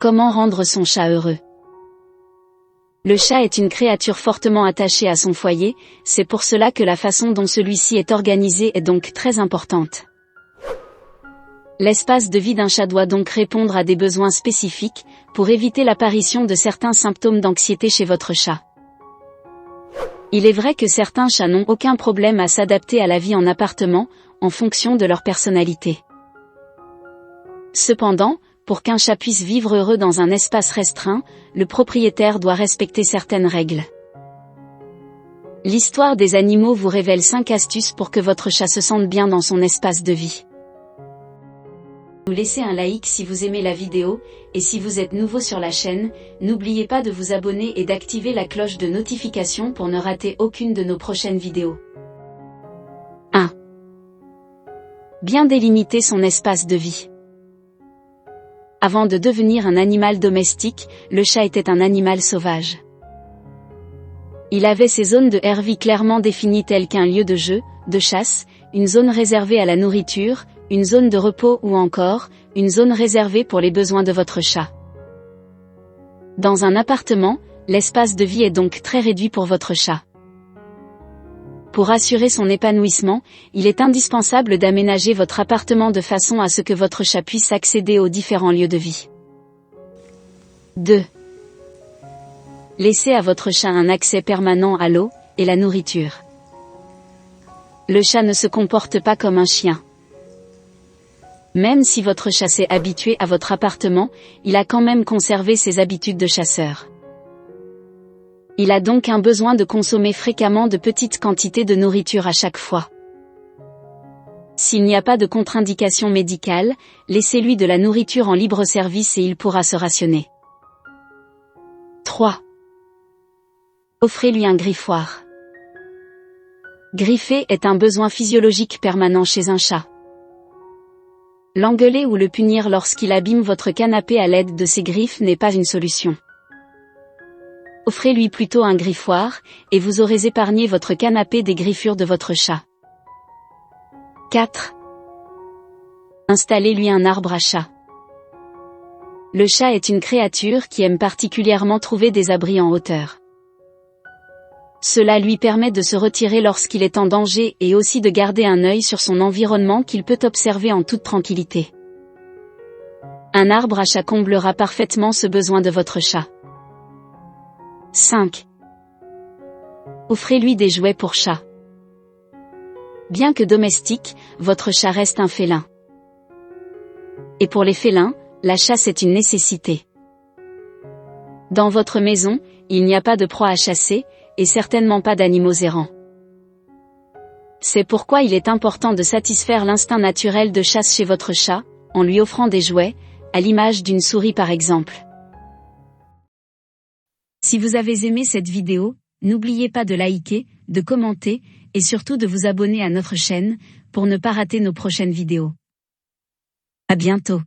Comment rendre son chat heureux? Le chat est une créature fortement attachée à son foyer, c'est pour cela que la façon dont celui-ci est organisé est donc très importante. L'espace de vie d'un chat doit donc répondre à des besoins spécifiques, pour éviter l'apparition de certains symptômes d'anxiété chez votre chat. Il est vrai que certains chats n'ont aucun problème à s'adapter à la vie en appartement, en fonction de leur personnalité. Cependant, pour qu'un chat puisse vivre heureux dans un espace restreint, le propriétaire doit respecter certaines règles. L'histoire des animaux vous révèle 5 astuces pour que votre chat se sente bien dans son espace de vie. Laissez un like si vous aimez la vidéo, et si vous êtes nouveau sur la chaîne, n'oubliez pas de vous abonner et d'activer la cloche de notification pour ne rater aucune de nos prochaines vidéos. 1. Bien délimiter son espace de vie. Avant de devenir un animal domestique, le chat était un animal sauvage. Il avait ses zones de vie clairement définies telles qu'un lieu de jeu, de chasse, une zone réservée à la nourriture, une zone de repos ou encore, une zone réservée pour les besoins de votre chat. Dans un appartement, l'espace de vie est donc très réduit pour votre chat. Pour assurer son épanouissement, il est indispensable d'aménager votre appartement de façon à ce que votre chat puisse accéder aux différents lieux de vie. 2. Laissez à votre chat un accès permanent à l'eau et la nourriture. Le chat ne se comporte pas comme un chien. Même si votre chat s'est habitué à votre appartement, il a quand même conservé ses habitudes de chasseur. Il a donc un besoin de consommer fréquemment de petites quantités de nourriture à chaque fois. S'il n'y a pas de contre-indication médicale, laissez-lui de la nourriture en libre service et il pourra se rationner. 3. Offrez-lui un griffoir. Griffer est un besoin physiologique permanent chez un chat. L'engueuler ou le punir lorsqu'il abîme votre canapé à l'aide de ses griffes n'est pas une solution. Offrez-lui plutôt un griffoir, et vous aurez épargné votre canapé des griffures de votre chat. 4. Installez-lui un arbre à chat. Le chat est une créature qui aime particulièrement trouver des abris en hauteur. Cela lui permet de se retirer lorsqu'il est en danger et aussi de garder un œil sur son environnement qu'il peut observer en toute tranquillité. Un arbre à chat comblera parfaitement ce besoin de votre chat. 5. Offrez-lui des jouets pour chat. Bien que domestique, votre chat reste un félin. Et pour les félins, la chasse est une nécessité. Dans votre maison, il n'y a pas de proie à chasser, et certainement pas d'animaux errants. C'est pourquoi il est important de satisfaire l'instinct naturel de chasse chez votre chat, en lui offrant des jouets, à l'image d'une souris par exemple. Si vous avez aimé cette vidéo, n'oubliez pas de liker, de commenter, et surtout de vous abonner à notre chaîne, pour ne pas rater nos prochaines vidéos. À bientôt.